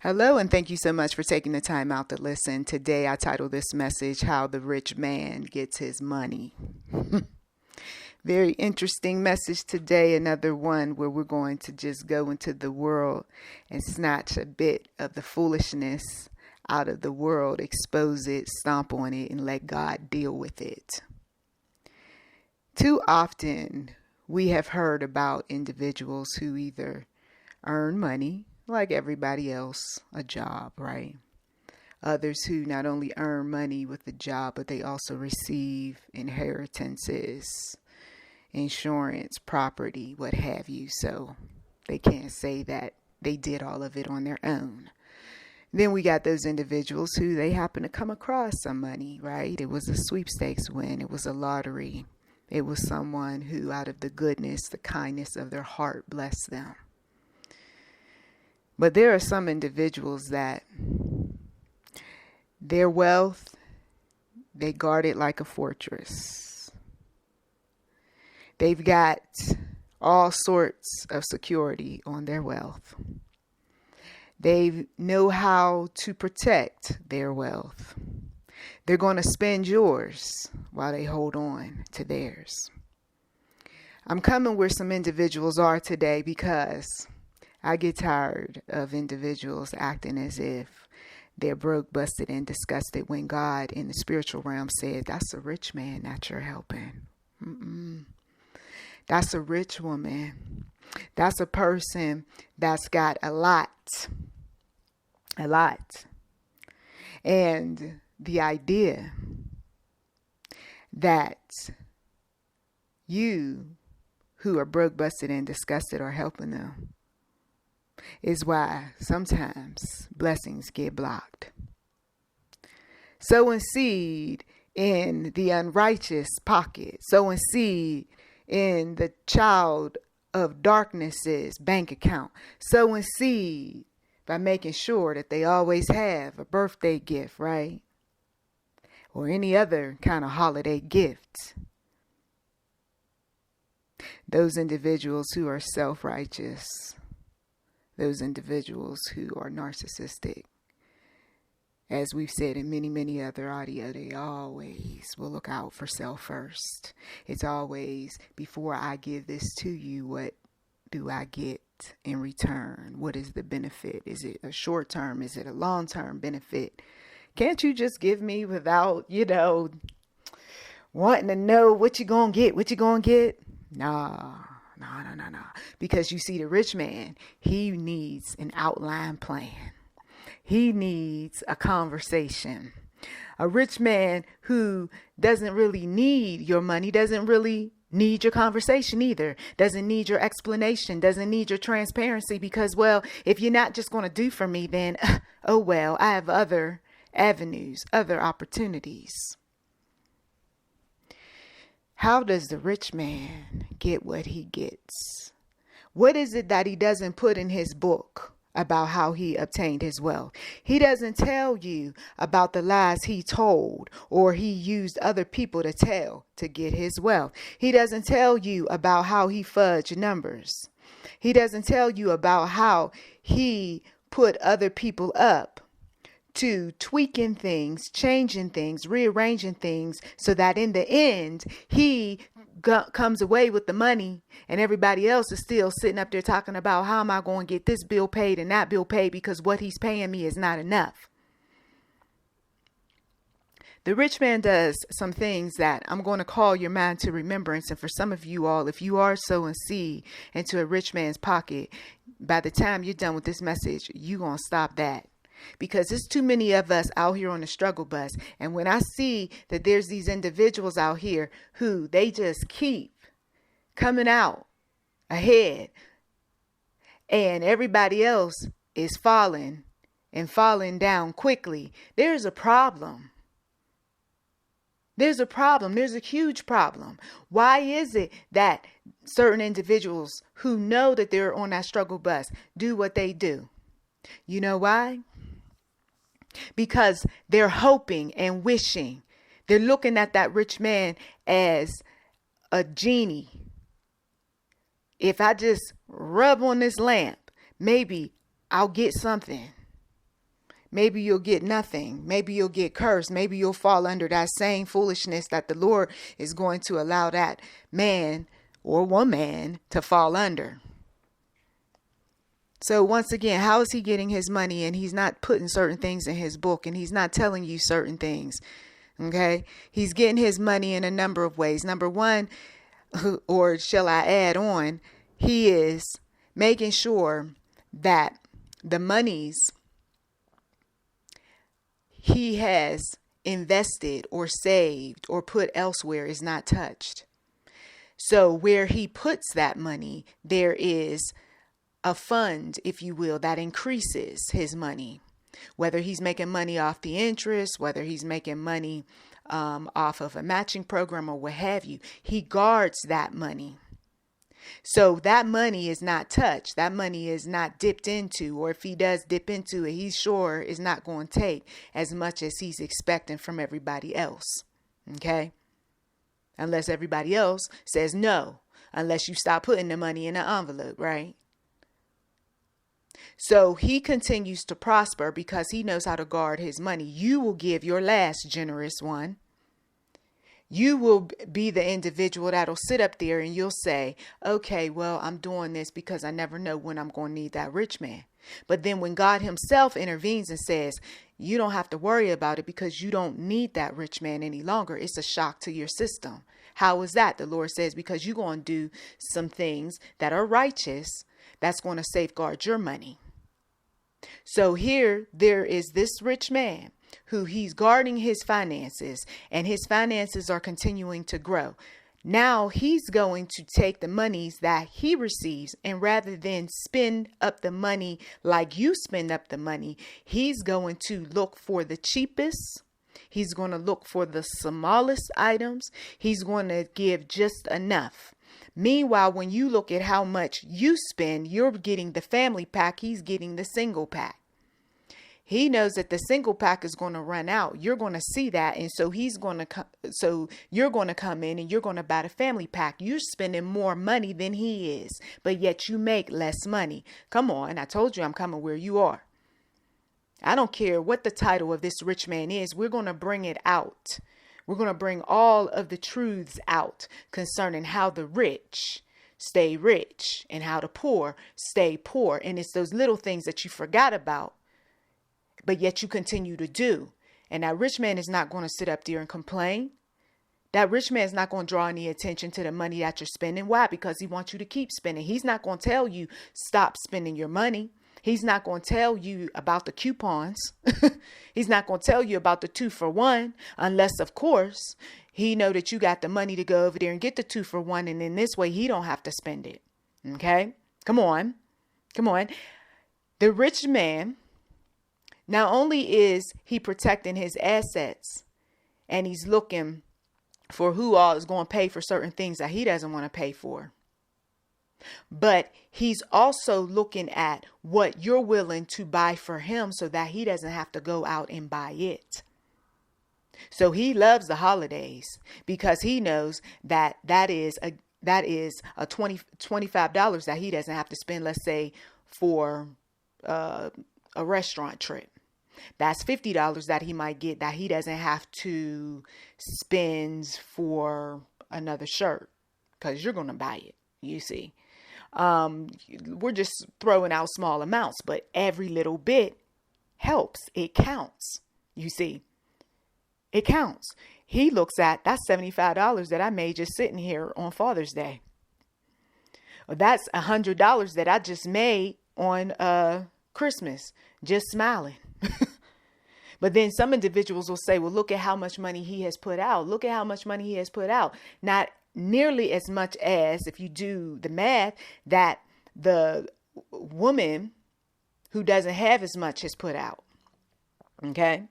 Hello, and thank you so much for taking the time out to listen. Today, I titled this message, How the Rich Man Gets His Money. Very interesting message today. Another one where we're going to just go into the world and snatch a bit of the foolishness out of the world, expose it, stomp on it, and let God deal with it. Too often, we have heard about individuals who either earn money, like everybody else, a job, right? Others who not only earn money with the job, but they also receive inheritances, insurance, property, what have you. So they can't say that they did all of it on their own. Then we got those individuals who they happen to come across some money, right? It was a sweepstakes win. It was a lottery. It was someone who, out of the goodness, the kindness of their heart, blessed them. But there are some individuals that their wealth, they guard it like a fortress. They've got all sorts of security on their wealth. They know how to protect their wealth. They're going to spend yours while they hold on to theirs. I'm coming where some individuals are today because I get tired of individuals acting as if they're broke, busted, and disgusted when God in the spiritual realm said, that's a rich man that you're helping. That's a rich woman. That's a person that's got a lot. A lot. And the idea that you who are broke, busted, and disgusted are helping them is why sometimes blessings get blocked. Sowing seed in the unrighteous pocket. Sowing seed in the child of darkness's bank account. Sowing seed by making sure that they always have a birthday gift, right? Or any other kind of holiday gift. Those individuals who are self-righteous, those individuals who are narcissistic, as we've said in many, many other audio, they always will look out for self first. It's always, before I give this to you, what do I get in return? What is the benefit? Is it a short term? Is it a long term benefit? Can't you just give me without, wanting to know what you gonna get? What you gonna get? Nah. No. Because you see, the rich man, he needs an outline plan. He needs a conversation. A rich man who doesn't really need your money, doesn't really need your conversation either, doesn't need your explanation, doesn't need your transparency, because, well, if you're not just going to do for me, then, oh well, I have other avenues, other opportunities. How does the rich man get what he gets? What is it that he doesn't put in his book about how he obtained his wealth? He doesn't tell you about the lies he told or he used other people to tell to get his wealth. He doesn't tell you about how he fudged numbers. He doesn't tell you about how he put other people up to tweaking things, changing things, rearranging things, so that in the end, he comes away with the money and everybody else is still sitting up there talking about how am I going to get this bill paid and that bill paid because what he's paying me is not enough. The rich man does some things that I'm going to call your mind to remembrance. And for some of you all, if you are sowing seed into a rich man's pocket, by the time you're done with this message, you're going to stop that. Because there's too many of us out here on the struggle bus. And when I see that there's these individuals out here who they just keep coming out ahead and everybody else is falling and falling down quickly, there's a problem. There's a problem. There's a huge problem. Why is it that certain individuals who know that they're on that struggle bus do what they do? You know why? Because they're hoping and wishing. They're looking at that rich man as a genie. If I just rub on this lamp, maybe I'll get something. maybe you'll get nothing. Maybe you'll get cursed. Maybe you'll fall under that same foolishness that the Lord is going to allow that man or woman to fall under. So once again, how is he getting his money? And he's not putting certain things in his book, and he's not telling you certain things. Okay. He's getting his money in a number of ways. Number one, or shall I add on, he is making sure that the monies he has invested or saved or put elsewhere is not touched. So where he puts that money, there is a fund, if you will, that increases his money. Whether he's making money off the interest, whether he's making money off of a matching program or what have you, he guards that money. So that money is not touched. That money is not dipped into, or if he does dip into it, he's sure is not going to take as much as he's expecting from everybody else. Okay? Unless everybody else says no, unless you stop putting the money in an envelope, right? So he continues to prosper because he knows how to guard his money. You will give your last generous one. You will be the individual that'll sit up there and you'll say, okay, well, I'm doing this because I never know when I'm going to need that rich man. But then when God himself intervenes and says, you don't have to worry about it because you don't need that rich man any longer, it's a shock to your system. How is that? The Lord says, because you're going to do some things that are righteous that's going to safeguard your money. So here there is this rich man who he's guarding his finances, and his finances are continuing to grow. Now he's going to take the monies that he receives, and rather than spend up the money like you spend up the money, he's going to look for the cheapest. He's going to look for the smallest items. He's going to give just enough. Meanwhile, when you look at how much you spend, you're getting the family pack. He's getting the single pack. He knows that the single pack is going to run out. You're going to see that. And so you're going to come in and you're going to buy the family pack. You're spending more money than he is, but yet you make less money. Come on. I told you I'm coming where you are. I don't care what the title of this rich man is. We're going to bring it out. We're going to bring all of the truths out concerning how the rich stay rich and how the poor stay poor. And it's those little things that you forgot about, but yet you continue to do. And that rich man is not going to sit up there and complain. That rich man is not going to draw any attention to the money that you're spending. Why? Because he wants you to keep spending. He's not going to tell you stop spending your money. He's not going to tell you about the coupons. He's not going to tell you about the 2-for-1, unless, of course, he know that you got the money to go over there and get the 2-for-1. And in this way, he don't have to spend it. Okay? Come on. The rich man, not only is he protecting his assets, and he's looking for who all is going to pay for certain things that he doesn't want to pay for, but he's also looking at what you're willing to buy for him so that he doesn't have to go out and buy it. So he loves the holidays because he knows that is a $25 that he doesn't have to spend, let's say, for a restaurant trip. That's $50 that he might get that he doesn't have to spend for another shirt because you're going to buy it, you see. We're just throwing out small amounts, but every little bit helps. It counts. You see, it counts. He looks at that's $75 that I made just sitting here on Father's Day. Or that's $100 that I just made on Christmas, just smiling. But then some individuals will say, well, look at how much money he has put out. Look at how much money he has put out. Not nearly as much as, if you do the math, that the woman who doesn't have as much has put out. Okay.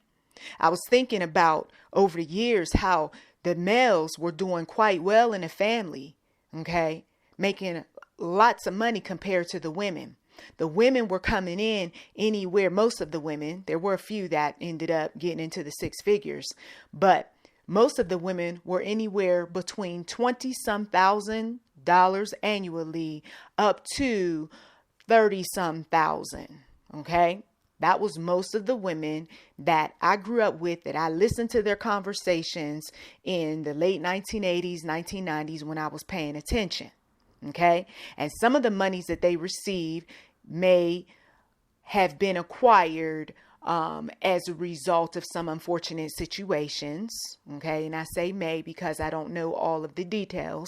I was thinking about over the years how the males were doing quite well in the family. Okay. Making lots of money compared to the women. The women were coming in anywhere. Most of the women, there were a few that ended up getting into the 6 figures, but most of the women were anywhere between $20-some thousand annually up to $30-some thousand. Okay. That was most of the women that I grew up with, that I listened to their conversations in the late 1980s, 1990s when I was paying attention. Okay. And some of the monies that they received may have been acquired as a result of some unfortunate situations. Okay. And I say may because I don't know all of the details,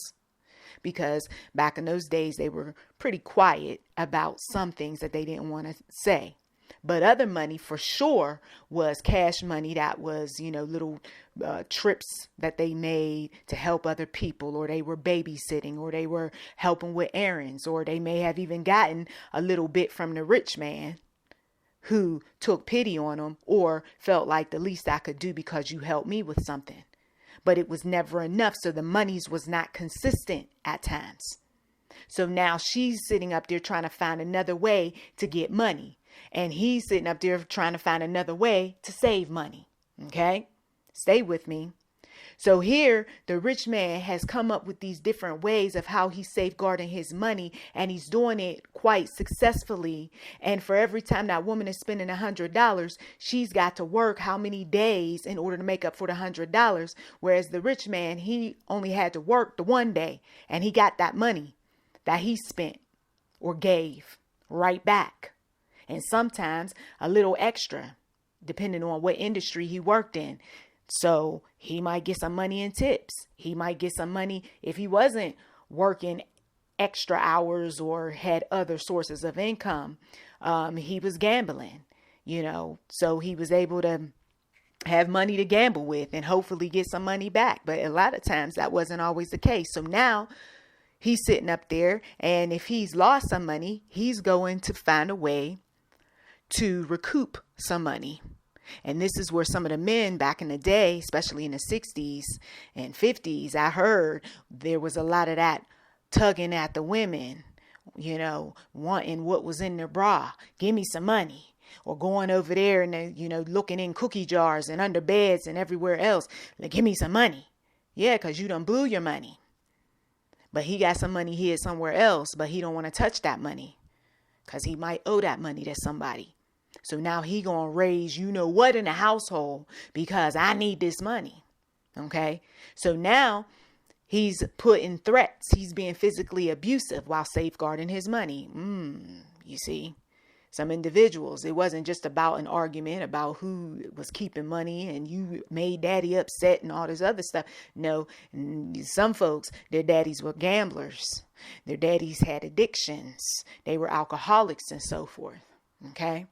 because back in those days, they were pretty quiet about some things that they didn't want to say. But other money for sure was cash money that was, little trips that they made to help other people, or they were babysitting, or they were helping with errands, or they may have even gotten a little bit from the rich man who took pity on them or felt like the least I could do because you helped me with something. But it was never enough. So the monies was not consistent at times. So now she's sitting up there trying to find another way to get money. And he's sitting up there trying to find another way to save money. Okay? Stay with me. So here, the rich man has come up with these different ways of how he's safeguarding his money, and he's doing it quite successfully. And for every time that woman is spending $100, she's got to work how many days in order to make up for the $100. Whereas the rich man, he only had to work the one day, and he got that money that he spent or gave right back. And sometimes a little extra, depending on what industry he worked in. So he might get some money in tips. He might get some money if he wasn't working extra hours or had other sources of income. He was gambling, so he was able to have money to gamble with and hopefully get some money back. But a lot of times that wasn't always the case. So now he's sitting up there, and if he's lost some money, he's going to find a way to recoup some money. And this is where some of the men back in the day, especially in the 60s and 50s, I heard there was a lot of that tugging at the women, wanting what was in their bra. Give me some money. Or going over there and, looking in cookie jars and under beds and everywhere else. Like, give me some money. Yeah, because you done blew your money. But he got some money hid somewhere else, but he don't want to touch that money because he might owe that money to somebody. So now he gonna raise what in the household because I need this money. Okay. So now he's putting threats. He's being physically abusive while safeguarding his money. You see, some individuals, it wasn't just about an argument about who was keeping money and you made daddy upset and all this other stuff. No, some folks, their daddies were gamblers. Their daddies had addictions. They were alcoholics and so forth. Okay.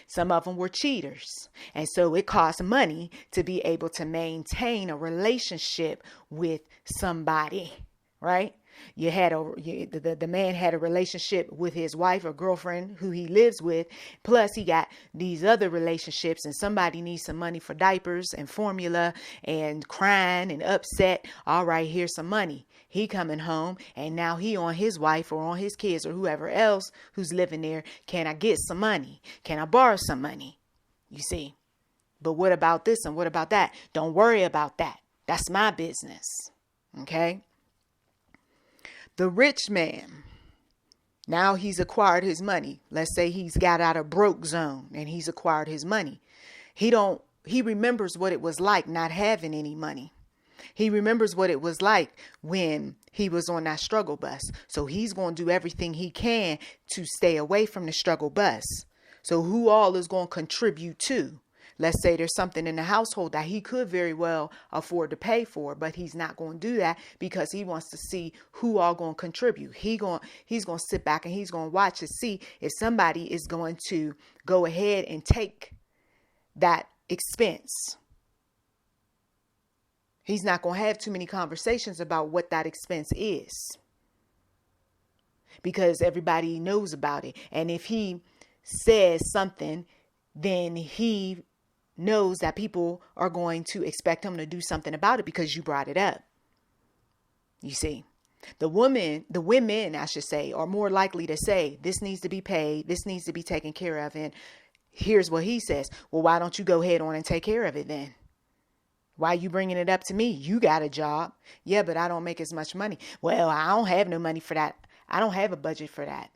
Some of them were cheaters. And so it cost money to be able to maintain a relationship with somebody, right? The man had a relationship with his wife or girlfriend who he lives with. Plus he got these other relationships, and somebody needs some money for diapers and formula and crying and upset. All right, here's some money. He coming home, and now he on his wife or on his kids or whoever else who's living there. Can I get some money? Can I borrow some money? You see, but what about this and what about that? Don't worry about that. That's my business. Okay. The rich man, now he's acquired his money. Let's say he's got out of broke zone and he's acquired his money. He remembers what it was like not having any money. He remembers what it was like when he was on that struggle bus. So he's going to do everything he can to stay away from the struggle bus. So who all is going to contribute to? Let's say there's something in the household that he could very well afford to pay for, but he's not going to do that because he wants to see who all going to contribute. He's going to sit back and he's going to watch to see if somebody is going to go ahead and take that expense. He's not going to have too many conversations about what that expense is because everybody knows about it. And if he says something, then he knows that people are going to expect him to do something about it because you brought it up. You see, the women, I should say, are more likely to say, this needs to be paid. This needs to be taken care of. And here's what he says. Well, why don't you go ahead on and take care of it then? Why are you bringing it up to me? You got a job. Yeah, but I don't make as much money. Well, I don't have no money for that. I don't have a budget for that.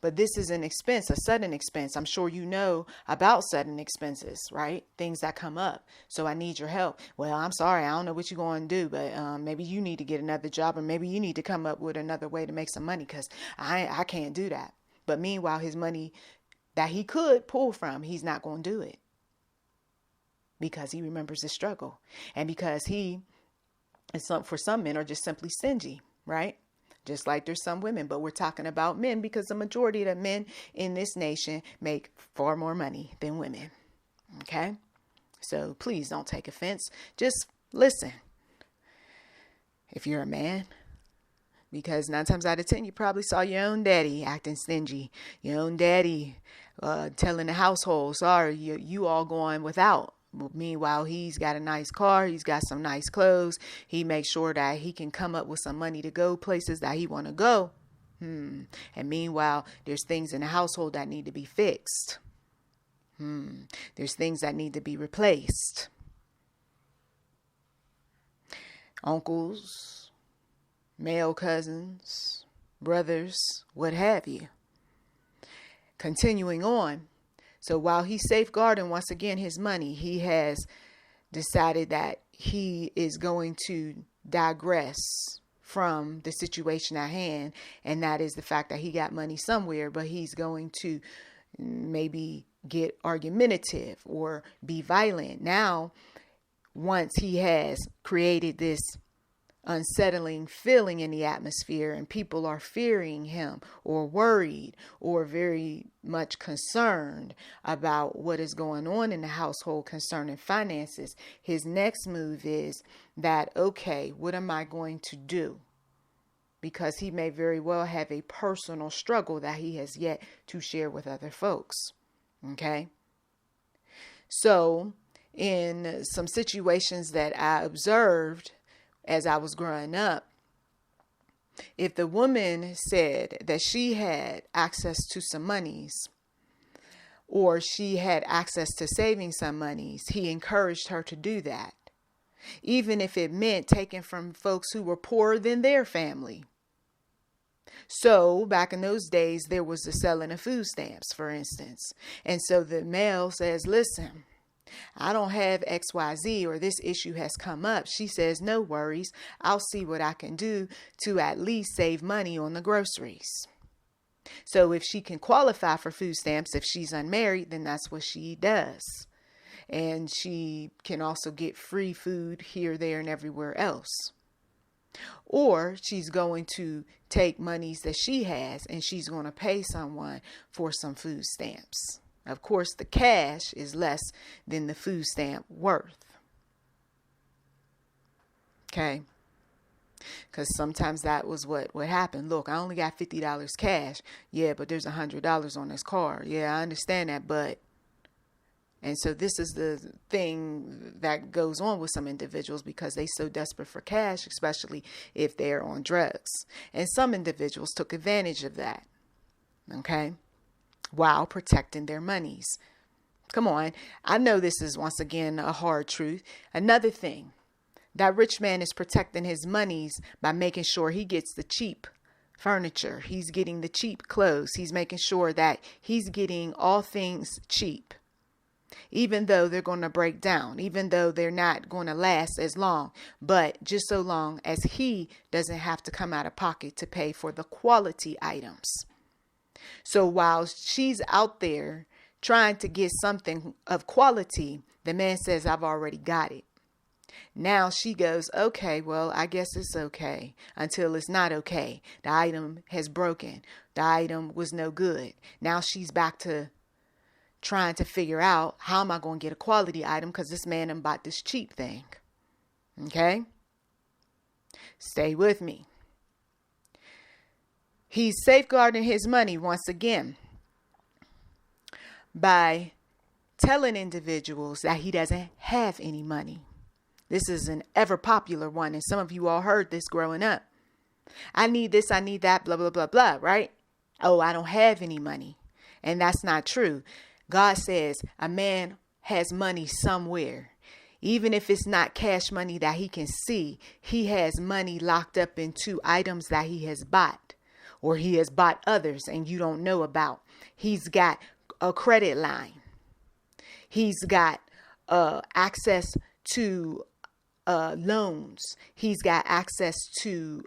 But this is an expense, a sudden expense. I'm sure you know about sudden expenses, right? Things that come up. So I need your help. Well, I'm sorry, I don't know what you're going to do, but maybe you need to get another job, or maybe you need to come up with another way to make some money, because I can't do that. But meanwhile, his money that he could pull from, he's not going to do it, because he remembers the struggle, and because for some men are just simply stingy, right? Just like there's some women, but we're talking about men, because the majority of the men in this nation make far more money than women. Okay? So please don't take offense. Just listen. If you're a man, because 9 times out of 10, you probably saw your own daddy acting stingy, your own daddy telling the household, sorry, you all going without. Meanwhile, he's got a nice car. He's got some nice clothes. He makes sure that he can come up with some money to go places that he want to go. And meanwhile, there's things in the household that need to be fixed. There's things that need to be replaced. Uncles, male cousins, brothers, what have you. Continuing on. So while he's safeguarding, once again, his money, he has decided that he is going to digress from the situation at hand. And that is the fact that he got money somewhere, but he's going to maybe get argumentative or be violent. Now, once he has created this unsettling feeling in the atmosphere, and people are fearing him or worried or very much concerned about what is going on in the household concerning finances, his next move is that, okay, what am I going to do? Because he may very well have a personal struggle that he has yet to share with other folks. Okay? So in some situations that I observed as I was growing up, if the woman said that she had access to some monies, or she had access to saving some monies, he encouraged her to do that, even if it meant taking from folks who were poorer than their family. So back in those days, there was the selling of food stamps, for instance. And so the male says, listen, I don't have XYZ, or this issue has come up. She says, no worries. I'll see what I can do to at least save money on the groceries. So if she can qualify for food stamps, if she's unmarried, then that's what she does. And she can also get free food here, there, and everywhere else. Or she's going to take monies that she has and she's going to pay someone for some food stamps. Of course, the cash is less than the food stamp worth. Okay? Because sometimes that was what happened. Look, I only got $50 cash. Yeah, but there's $100 on this card. Yeah, I understand that, but... And so this is the thing that goes on with some individuals, because they're so desperate for cash, especially if they're on drugs. And some individuals took advantage of that. Okay? While protecting their monies. Come on. I know this is, once again, a hard truth. Another thing, that rich man is protecting his monies by making sure he gets the cheap furniture. He's getting the cheap clothes. He's making sure that he's getting all things cheap. Even though they're going to break down, even though they're not going to last as long, but just so long as he doesn't have to come out of pocket to pay for the quality items. So while she's out there trying to get something of quality, the man says, I've already got it. Now she goes, okay, well, I guess it's okay until it's not okay. The item has broken. The item was no good. Now she's back to trying to figure out, how am I going to get a quality item, because this man done bought this cheap thing. Okay? Stay with me. He's safeguarding his money once again by telling individuals that he doesn't have any money. This is an ever popular one, and some of you all heard this growing up. I need this, I need that, blah, blah, blah, blah, right? Oh, I don't have any money. And that's not true. God says a man has money somewhere. Even if it's not cash money that he can see, he has money locked up into items that he has bought, or he has bought others and you don't know about. He's got a credit line. He's got access to loans. He's got access to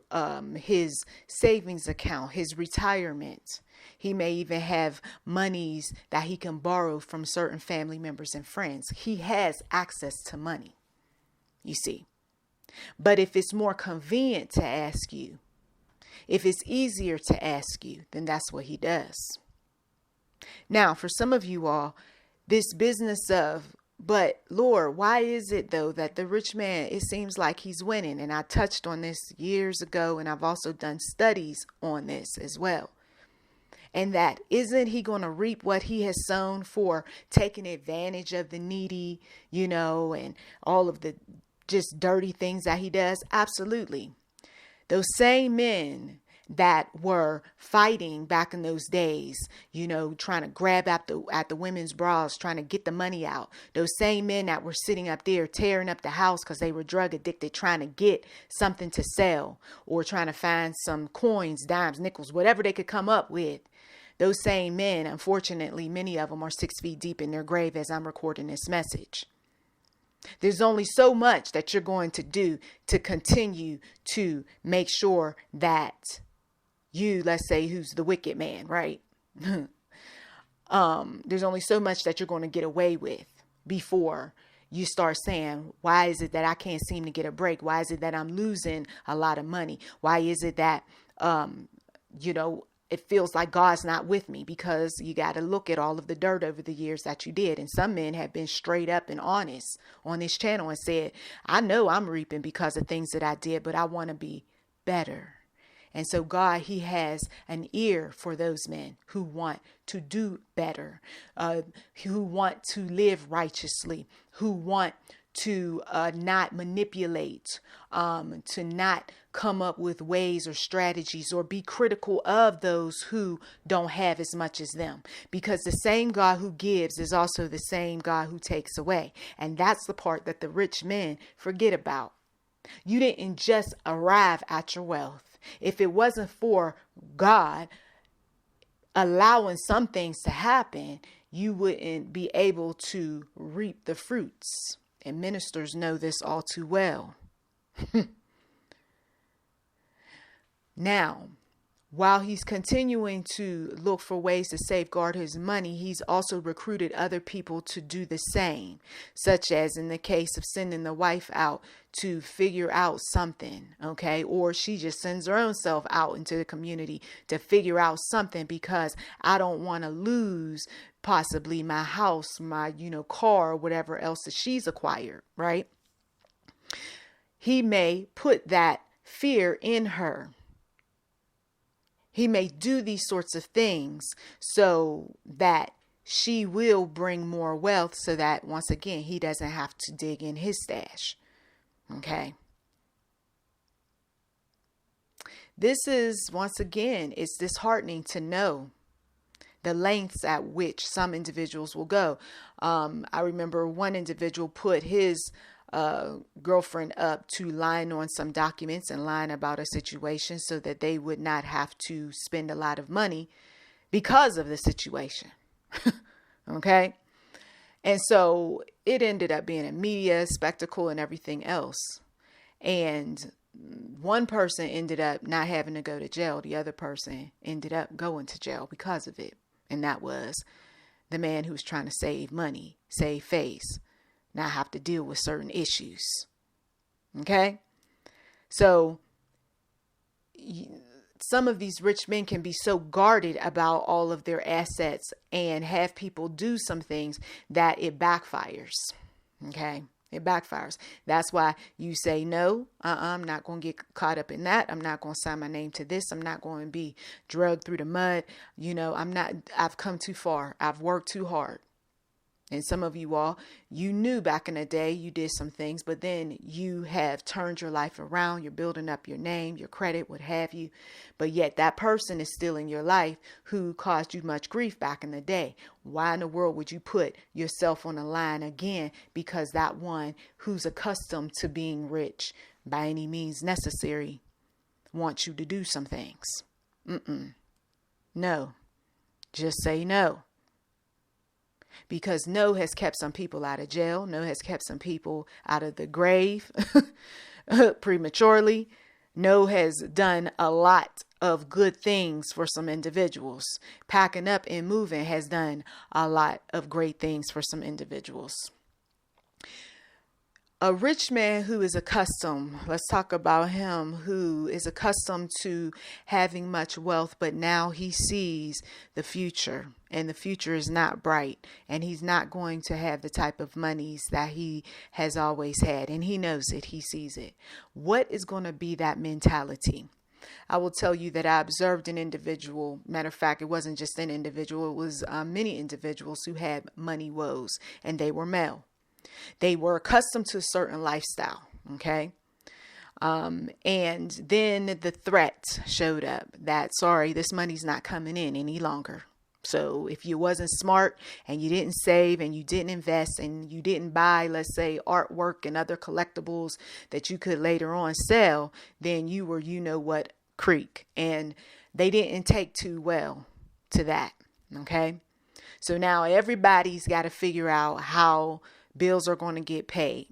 his savings account, his retirement. He may even have monies that he can borrow from certain family members and friends. He has access to money, you see. But if it's more convenient to ask you, if it's easier to ask you, then that's what he does. Now, for some of you all, this business of, but Lord, why is it though that the rich man, it seems like he's winning? And I touched on this years ago, and I've also done studies on this as well. And that isn't he going to reap what he has sown for taking advantage of the needy, and all of the just dirty things that he does? Absolutely. Those same men that were fighting back in those days, trying to grab at the women's bras, trying to get the money out. Those same men that were sitting up there tearing up the house because they were drug addicted, trying to get something to sell or trying to find some coins, dimes, nickels, whatever they could come up with. Those same men, unfortunately, many of them are 6 feet deep in their grave as I'm recording this message. There's only so much that you're going to do to continue to make sure that you, let's say, who's the wicked man, right? There's only so much that you're going to get away with before you start saying, why is it that I can't seem to get a break? Why is it that I'm losing a lot of money? Why is it that, it feels like God's not with me? Because you got to look at all of the dirt over the years that you did. And some men have been straight up and honest on this channel and said, I know I'm reaping because of things that I did, but I want to be better. And so God, he has an ear for those men who want to do better, who want to live righteously, who want to not manipulate, to not come up with ways or strategies or be critical of those who don't have as much as them. Because the same God who gives is also the same God who takes away. And that's the part that the rich men forget about. You didn't just arrive at your wealth. If it wasn't for God allowing some things to happen, you wouldn't be able to reap the fruits. And ministers know this all too well. Now, while he's continuing to look for ways to safeguard his money, he's also recruited other people to do the same, such as in the case of sending the wife out to figure out something, okay? Or she just sends her own self out into the community to figure out something because I don't want to lose possibly my house, my, car, or whatever else that she's acquired, right? He may put that fear in her. He may do these sorts of things so that she will bring more wealth so that, once again, he doesn't have to dig in his stash. Okay. This is, once again, it's disheartening to know the lengths at which some individuals will go. I remember one individual put his girlfriend up to lying on some documents and lying about a situation so that they would not have to spend a lot of money because of the situation. Okay. And so it ended up being a media spectacle and everything else. And one person ended up not having to go to jail. The other person ended up going to jail because of it. And that was the man who was trying to save money, save face, not have to deal with certain issues. Okay. So some of these rich men can be so guarded about all of their assets and have people do some things that it backfires. Okay. It backfires. That's why you say, no, I'm not going to get caught up in that. I'm not going to sign my name to this. I'm not going to be drugged through the mud. I've come too far. I've worked too hard. And some of you all, you knew back in the day you did some things, but then you have turned your life around. You're building up your name, your credit, what have you. But yet that person is still in your life who caused you much grief back in the day. Why in the world would you put yourself on the line again? Because that one who's accustomed to being rich by any means necessary wants you to do some things. No. Just say no. Because no has kept some people out of jail. No has kept some people out of the grave prematurely. No has done a lot of good things for some individuals. Packing up and moving has done a lot of great things for some individuals. A rich man who is accustomed, let's talk about him, who is accustomed to having much wealth, but now he sees the future, and the future is not bright, and he's not going to have the type of monies that he has always had, and he knows it, he sees it. What is going to be that mentality? I will tell you that I observed an individual. Matter of fact, it wasn't just an individual, it was many individuals who had money woes, and they were male. They were accustomed to a certain lifestyle, okay? And then the threat showed up that, sorry, this money's not coming in any longer. So if you wasn't smart and you didn't save and you didn't invest and you didn't buy, let's say, artwork and other collectibles that you could later on sell, then you were, you know what, creek. And they didn't take too well to that, okay? So now everybody's got to figure out how bills are going to get paid.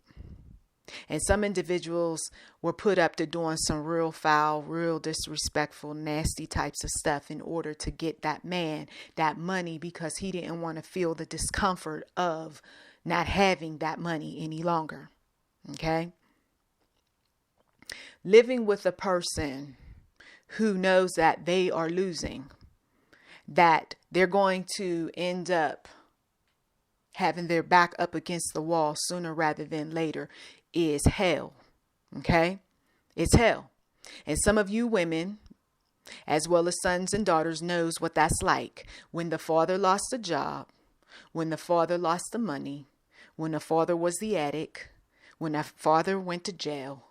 And some individuals were put up to doing some real foul, real disrespectful, nasty types of stuff in order to get that man that money, because he didn't want to feel the discomfort of not having that money any longer. Okay? Living with a person who knows that they are losing, that they're going to end up having their back up against the wall sooner rather than later, is hell. Okay? It's hell. And some of you women, as well as sons and daughters, knows what that's like. When the father lost a job, when the father lost the money, when the father was the addict, when the father went to jail,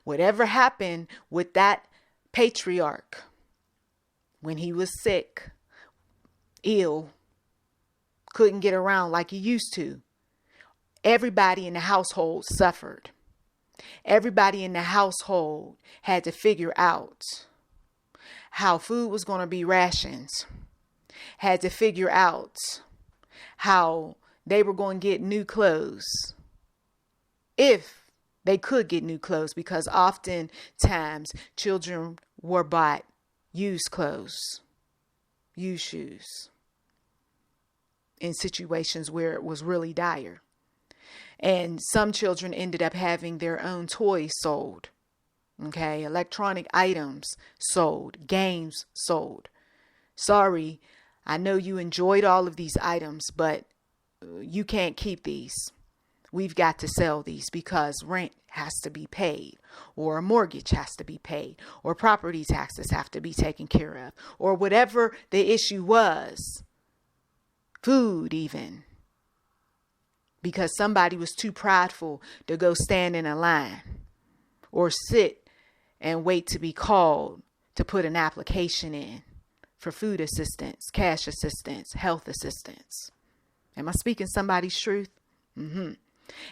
whatever happened with that patriarch, when he was sick, ill, couldn't get around like he used to, everybody in the household suffered. Everybody in the household had to figure out how food was going to be rationed, had to figure out how they were going to get new clothes, if they could get new clothes, because oftentimes children were bought used clothes, used shoes, in situations where it was really dire. And some children ended up having their own toys sold. Okay, electronic items sold, games sold. Sorry, I know you enjoyed all of these items, but you can't keep these. We've got to sell these because rent has to be paid, or a mortgage has to be paid, or property taxes have to be taken care of, or whatever the issue was. Food even, because somebody was too prideful to go stand in a line or sit and wait to be called to put an application in for food assistance, cash assistance, health assistance. Am I speaking somebody's truth?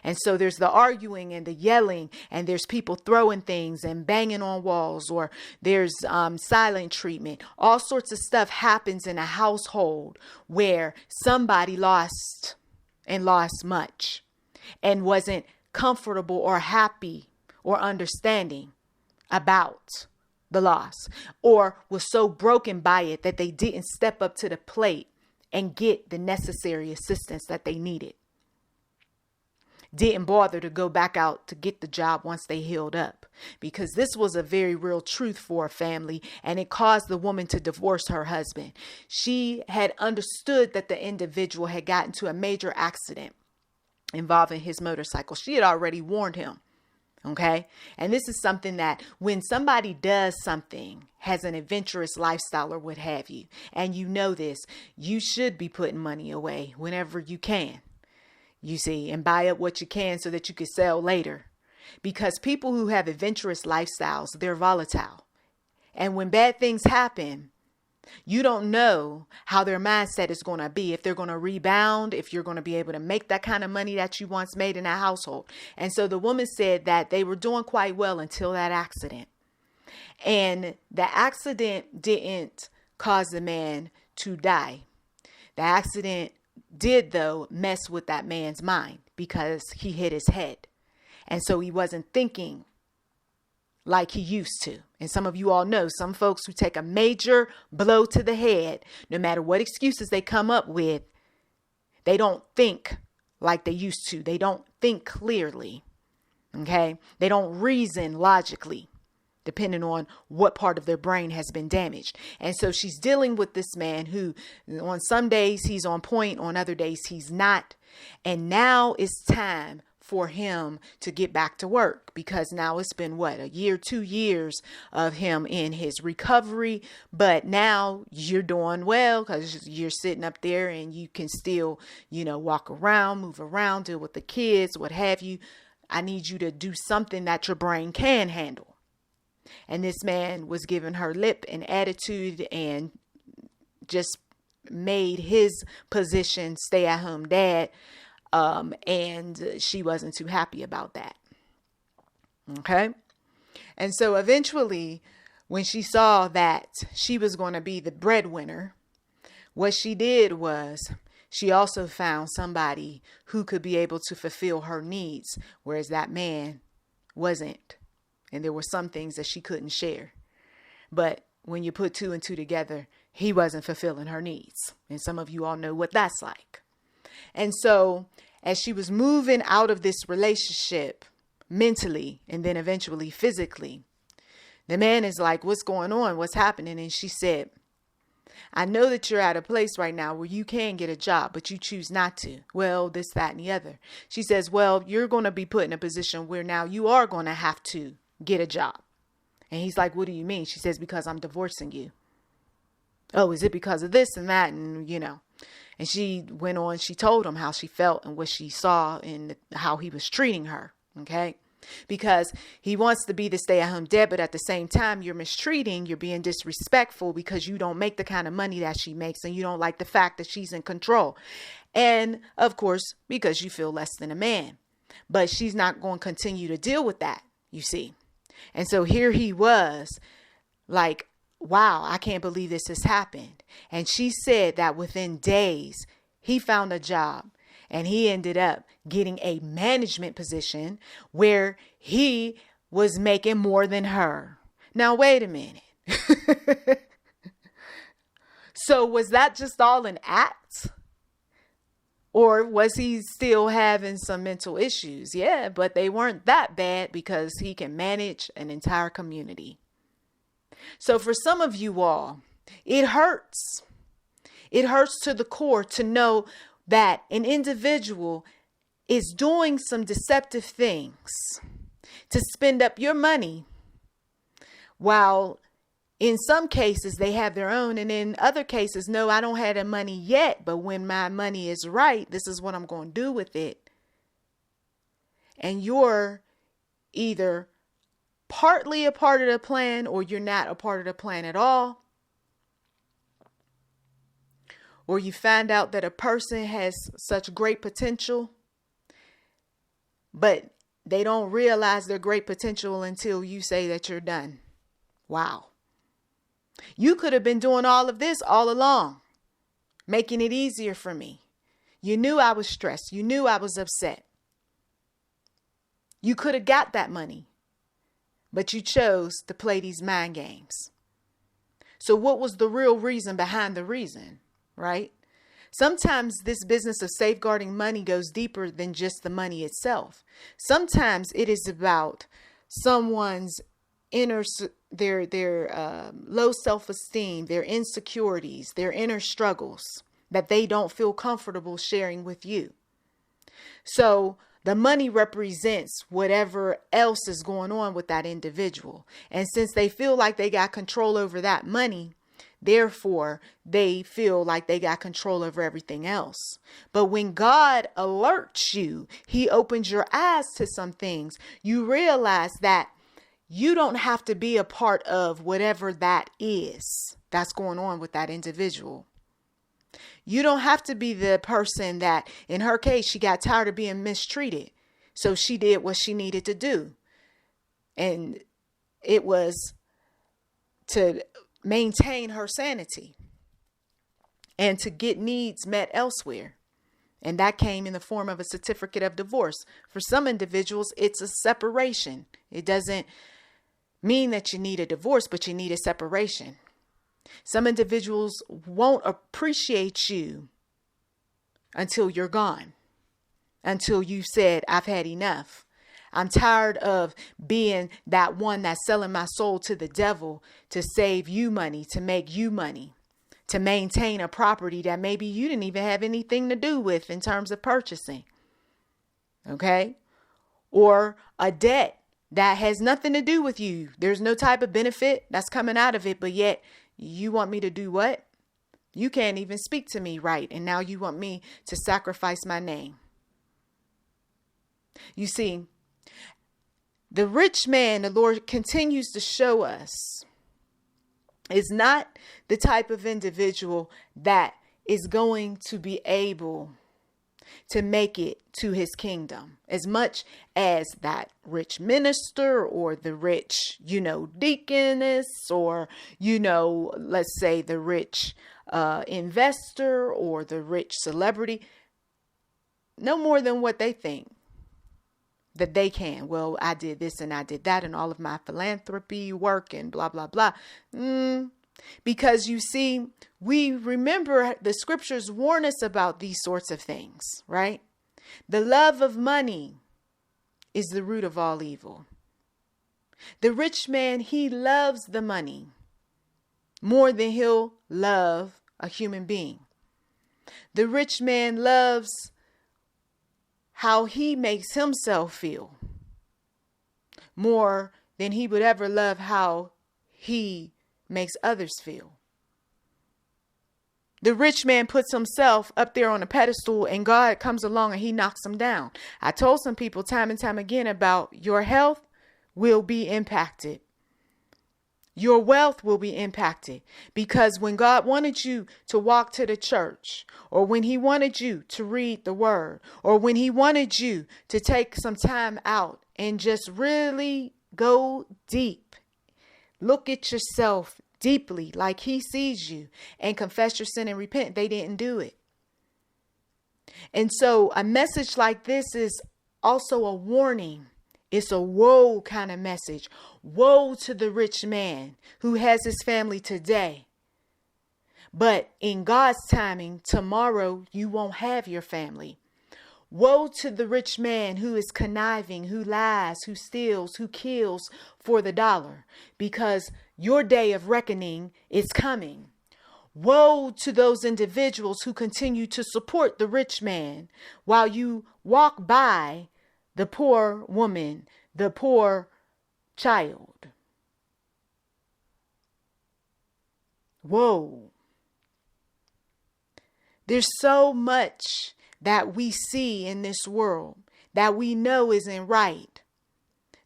And so there's the arguing and the yelling, and there's people throwing things and banging on walls, or there's silent treatment. All sorts of stuff happens in a household where somebody lost much and wasn't comfortable or happy or understanding about the loss, or was so broken by it that they didn't step up to the plate and get the necessary assistance that they needed. Didn't bother to go back out to get the job once they healed up, because this was a very real truth for a family, and it caused the woman to divorce her husband. She had understood that the individual had gotten to a major accident involving his motorcycle. She had already warned him. Okay. And this is something that when somebody does something, has an adventurous lifestyle or what have you, and you know this, you should be putting money away whenever you can. You see, and buy up what you can so that you can sell later. Because people who have adventurous lifestyles, they're volatile. And when bad things happen, you don't know how their mindset is going to be, if they're going to rebound, if you're going to be able to make that kind of money that you once made in a household. And so the woman said that they were doing quite well until that accident. And the accident didn't cause the man to die. The accident did, though, mess with that man's mind because he hit his head. And so he wasn't thinking like he used to. And some of you all know some folks who take a major blow to the head, no matter what excuses they come up with, they don't think like they used to. They don't think clearly. Okay? They don't reason logically, depending on what part of their brain has been damaged. And so she's dealing with this man who on some days he's on point, on other days he's not. And now it's time for him to get back to work, because now it's been a year, 2 years of him in his recovery. But now you're doing well because you're sitting up there and you can still, walk around, move around, deal with the kids, what have you. I need you to do something that your brain can handle. And this man was giving her lip and attitude and just made his position stay-at-home dad. And she wasn't too happy about that. Okay. And so eventually, when she saw that she was going to be the breadwinner, what she did was she also found somebody who could be able to fulfill her needs, whereas that man wasn't. And there were some things that she couldn't share. But when you put 2 and 2 together, he wasn't fulfilling her needs. And some of you all know what that's like. And so as she was moving out of this relationship mentally and then eventually physically, the man is like, what's going on? What's happening? And she said, I know that you're at a place right now where you can get a job, but you choose not to. Well, this, that, and the other. She says, well, you're going to be put in a position where now you are going to have to get a job. And he's like, what do you mean? She says, because I'm divorcing you. Oh, is it because of this and that? And, and she went on, she told him how she felt and what she saw and how he was treating her. Okay. Because he wants to be the stay-at-home dad, but at the same time, you're mistreating, you're being disrespectful because you don't make the kind of money that she makes and you don't like the fact that she's in control. And of course, because you feel less than a man. But she's not going to continue to deal with that, you see. And so here he was like, wow, I can't believe this has happened. And she said that within days, he found a job. And he ended up getting a management position where he was making more than her. Now, wait a minute. So was that just all an act? Or was he still having some mental issues? Yeah, but they weren't that bad because he can manage an entire community. So for some of you all, it hurts. It hurts to the core to know that an individual is doing some deceptive things to spend up your money, while in some cases they have their own, and in other cases, no, I don't have the money yet, but when my money is right, this is what I'm going to do with it. And you're either partly a part of the plan or you're not a part of the plan at all. Or you find out that a person has such great potential, but they don't realize their great potential until you say that you're done. Wow. You could have been doing all of this all along, making it easier for me. You knew I was stressed. You knew I was upset. You could have got that money, but you chose to play these mind games. So what was the real reason behind the reason? Right? Sometimes this business of safeguarding money goes deeper than just the money itself. Sometimes it is about someone's inner, their low self-esteem, their insecurities, their inner struggles that they don't feel comfortable sharing with you. So the money represents whatever else is going on with that individual. And since they feel like they got control over that money, therefore, they feel like they got control over everything else. But when God alerts you, he opens your eyes to some things. You realize that you don't have to be a part of whatever that is that's going on with that individual. You don't have to be the person that, in her case, she got tired of being mistreated. So she did what she needed to do. And it was to maintain her sanity and to get needs met elsewhere. And that came in the form of a certificate of divorce. For some individuals, it's a separation. It doesn't mean that you need a divorce, but you need a separation. Some individuals won't appreciate you until you're gone, until you said, I've had enough. I'm tired of being that one that's selling my soul to the devil to save you money, to make you money, to maintain a property that maybe you didn't even have anything to do with in terms of purchasing. Okay? Or a debt that has nothing to do with you. There's no type of benefit that's coming out of it, but yet you want me to do what? You can't even speak to me right. And now you want me to sacrifice my name. You see, the rich man, the Lord continues to show us, is not the type of individual that is going to be able to make it to his kingdom as much as that rich minister or the rich, deaconess, or, let's say the rich investor or the rich celebrity. No more than what they think that they can. Well, I did this and I did that and all of my philanthropy work and blah, blah, blah. Because you see, we remember the scriptures warn us about these sorts of things, right? The love of money is the root of all evil. The rich man, he loves the money more than he'll love a human being. The rich man loves how he makes himself feel more than he would ever love how he makes others feel. The rich man puts himself up there on a pedestal and God comes along and he knocks him down. I told some people time and time again about your health will be impacted. Your wealth will be impacted because when God wanted you to walk to the church, or when he wanted you to read the word, or when he wanted you to take some time out and just really go deep, look at yourself deeply like he sees you and confess your sin and repent, they didn't do it. And so a message like this is also a warning. It's a woe kind of message. Woe to the rich man who has his family today. But in God's timing, tomorrow you won't have your family. Woe to the rich man who is conniving, who lies, who steals, who kills for the dollar, because your day of reckoning is coming. Woe to those individuals who continue to support the rich man while you walk by the poor woman, the poor child. Whoa. There's so much that we see in this world that we know isn't right.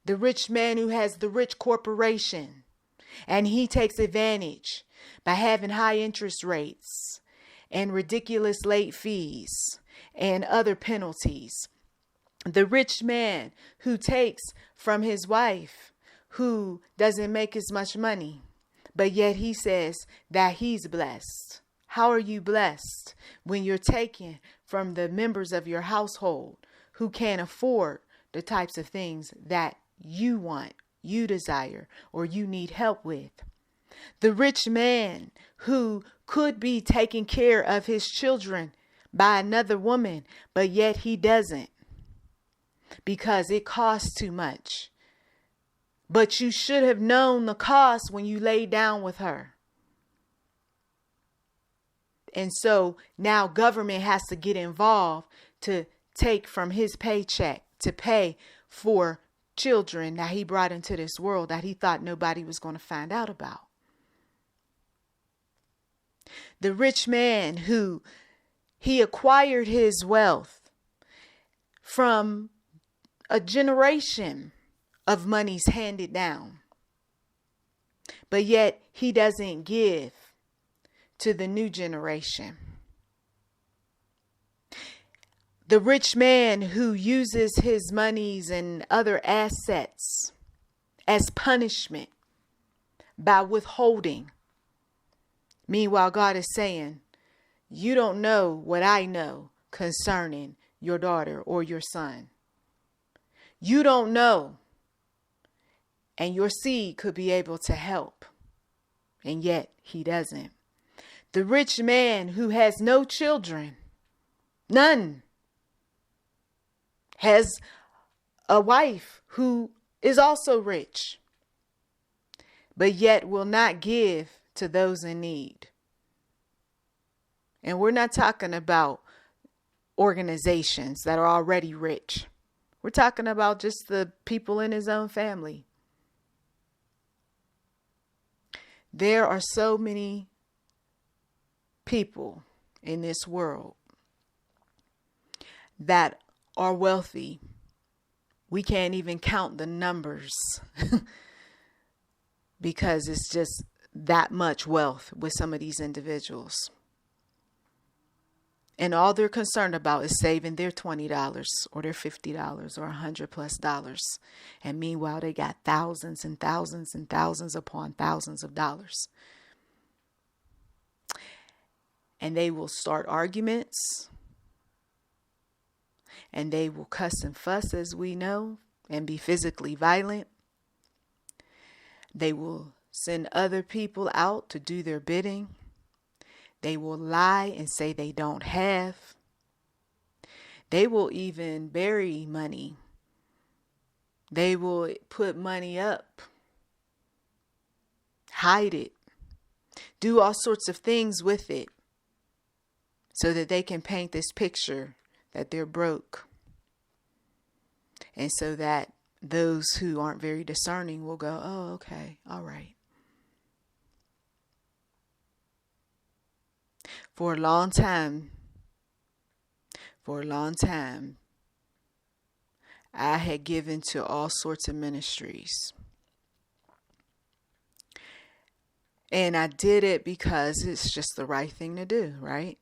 The rich man who has the rich corporation, and he takes advantage by having high interest rates and ridiculous late fees and other penalties. The rich man who takes from his wife who doesn't make as much money, but yet he says that he's blessed. How are you blessed when you're taking from the members of your household who can't afford the types of things that you want, you desire, or you need help with? The rich man who could be taking care of his children by another woman, but yet he doesn't, because it costs too much. But you should have known the cost when you laid down with her. And so now government has to get involved to take from his paycheck to pay for children that he brought into this world that he thought nobody was going to find out about. The rich man who he acquired his wealth from a generation of monies handed down, but yet he doesn't give to the new generation. The rich man who uses his monies and other assets as punishment by withholding. Meanwhile, God is saying, you don't know what I know concerning your daughter or your son. You don't know. And your seed could be able to help. And yet he doesn't. The rich man who has no children, none, has a wife who is also rich, but yet will not give to those in need. And we're not talking about organizations that are already rich. We're talking about just the people in his own family. There are so many people in this world that are wealthy. We can't even count the numbers because it's just that much wealth with some of these individuals. And all they're concerned about is saving their $20 or their $50 or $100+. And meanwhile, they got thousands and thousands and thousands upon thousands of dollars. And they will start arguments. And they will cuss and fuss, as we know, and be physically violent. They will send other people out to do their bidding. They will lie and say they don't have. They will even bury money. They will put money up, hide it, do all sorts of things with it so that they can paint this picture that they're broke. And so that those who aren't very discerning will go, oh, okay, all right. For a long time, I had given to all sorts of ministries. And I did it because it's just the right thing to do, right?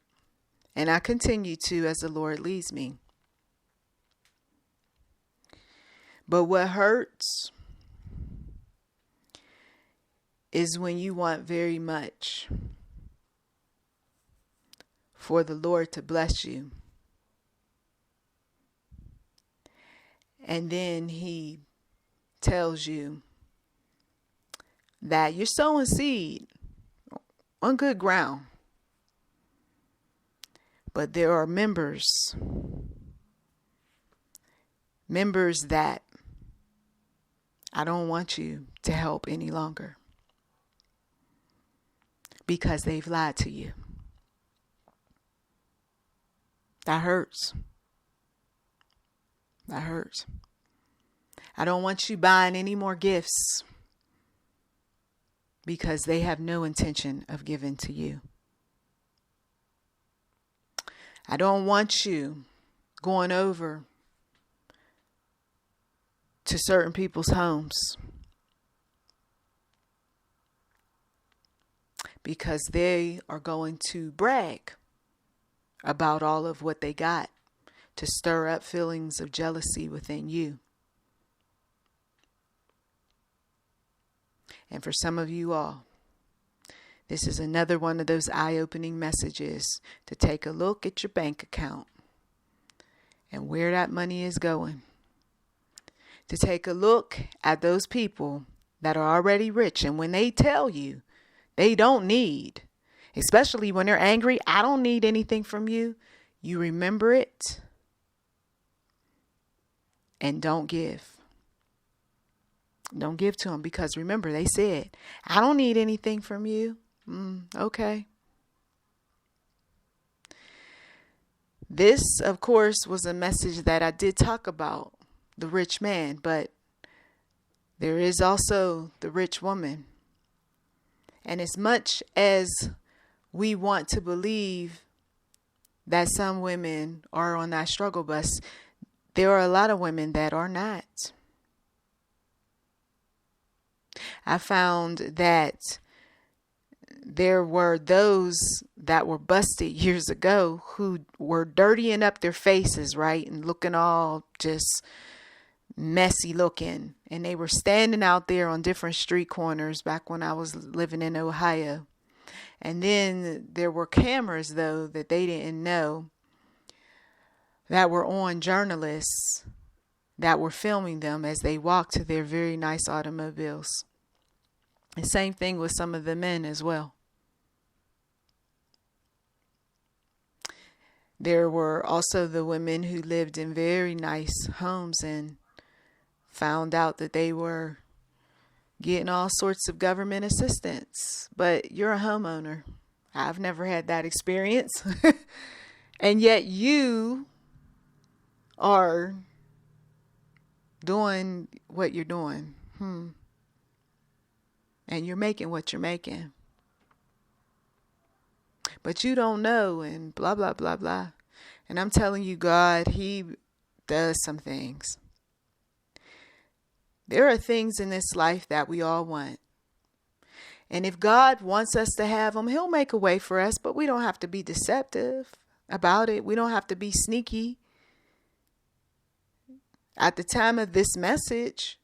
And I continue to as the Lord leads me. But what hurts is when you want very much for the Lord to bless you. And then he tells you that you're sowing seed on good ground. But there are members that I don't want you to help any longer because they've lied to you. That hurts. That hurts. I don't want you buying any more gifts because they have no intention of giving to you. I don't want you going over to certain people's homes because they are going to brag about all of what they got to stir up feelings of jealousy within you. And for some of you all, this is another one of those eye-opening messages to take a look at your bank account and where that money is going. To take a look at those people that are already rich, and when they tell you they don't need, especially when they're angry, I don't need anything from you. You remember it and don't give. Don't give to them because remember, they said, I don't need anything from you. Okay. This, of course, was a message that I did talk about the rich man, but there is also the rich woman. And as much as we want to believe that some women are on that struggle bus, there are a lot of women that are not. I found that there were those that were busted years ago who were dirtying up their faces, right? And looking all just messy looking. And they were standing out there on different street corners back when I was living in Ohio. And then there were cameras, though, that they didn't know that were on journalists that were filming them as they walked to their very nice automobiles. The same thing with some of the men as well. There were also the women who lived in very nice homes and found out that they were getting all sorts of government assistance. But you're a homeowner. I've never had that experience. And yet you are doing what you're doing. And you're making what you're making. But you don't know, and blah, blah, blah, blah. And I'm telling you, God, He does some things. There are things in this life that we all want. And if God wants us to have them, He'll make a way for us, but we don't have to be deceptive about it. We don't have to be sneaky. At the time of this message,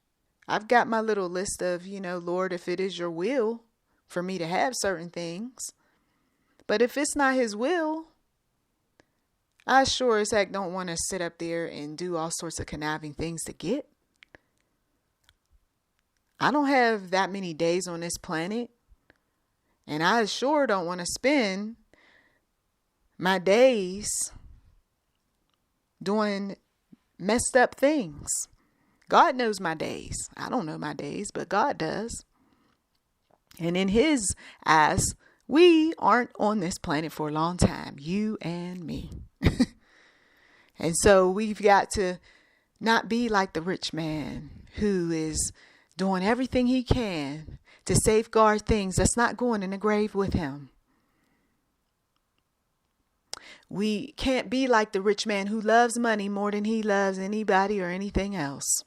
I've got my little list of, Lord, if it is your will for me to have certain things. But if it's not His will, I sure as heck don't want to sit up there and do all sorts of conniving things to get. I don't have that many days on this planet. And I sure don't want to spend my days doing messed up things. God knows my days. I don't know my days, but God does. And in His eyes, we aren't on this planet for a long time, you and me. And so we've got to not be like the rich man who is doing everything he can to safeguard things that's not going in the grave with him. We can't be like the rich man who loves money more than he loves anybody or anything else.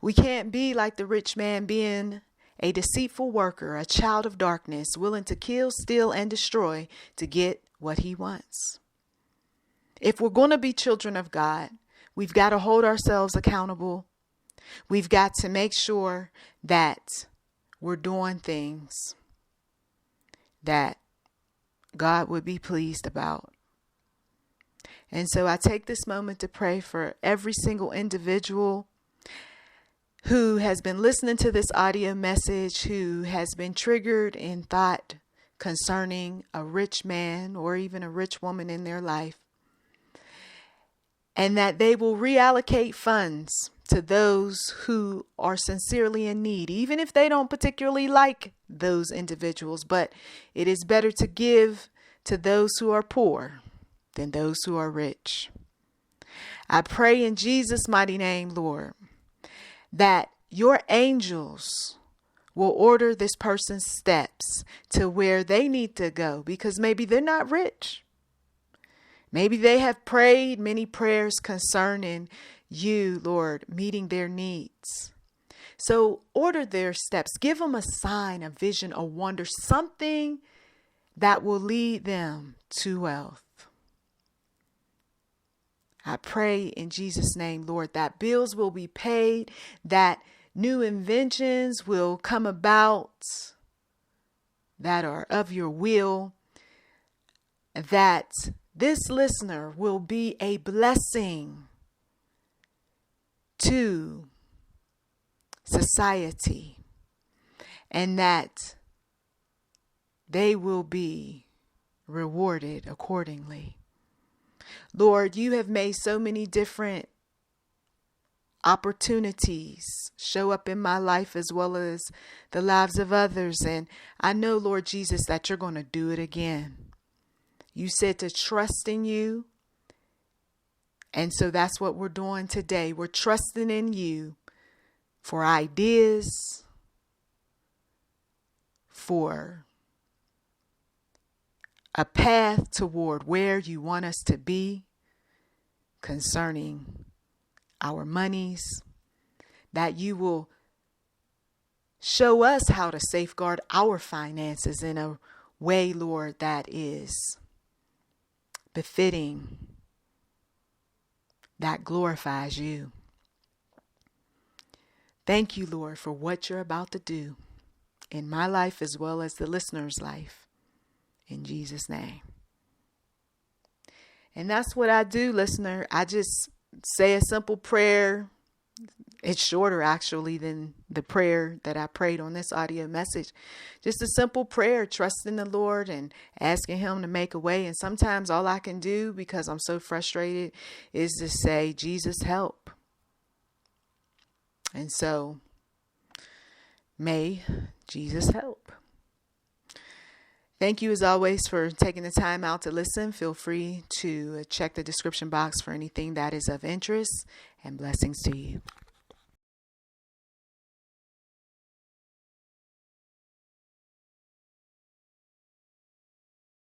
We can't be like the rich man being a deceitful worker, a child of darkness, willing to kill, steal, and destroy to get what he wants. If we're going to be children of God, we've got to hold ourselves accountable. We've got to make sure that we're doing things that God would be pleased about. And so I take this moment to pray for every single individual who has been listening to this audio message, who has been triggered in thought concerning a rich man or even a rich woman in their life, and that they will reallocate funds to those who are sincerely in need, even if they don't particularly like those individuals. But it is better to give to those who are poor than those who are rich. I pray in Jesus' mighty name, Lord, that your angels will order this person's steps to where they need to go, because maybe they're not rich. Maybe they have prayed many prayers concerning you, Lord, meeting their needs. So order their steps. Give them a sign, a vision, a wonder, something that will lead them to wealth. I pray in Jesus' name, Lord, that bills will be paid, that new inventions will come about that are of your will, that this listener will be a blessing to society, and that they will be rewarded accordingly. Lord, you have made so many different opportunities show up in my life as well as the lives of others. And I know, Lord Jesus, that you're going to do it again. You said to trust in you. And so that's what we're doing today. We're trusting in you for ideas, for a path toward where you want us to be concerning our monies, that you will show us how to safeguard our finances in a way, Lord, that is befitting, that glorifies you. Thank you, Lord, for what you're about to do in my life as well as the listener's life. In Jesus' name. And that's what I do, listener. I just say a simple prayer. It's shorter, actually, than the prayer that I prayed on this audio message. Just a simple prayer, trusting the Lord and asking him to make a way. And sometimes all I can do, because I'm so frustrated, is to say, Jesus, help. And so, may Jesus help. Thank you, as always, for taking the time out to listen. Feel free to check the description box for anything that is of interest, and blessings to you.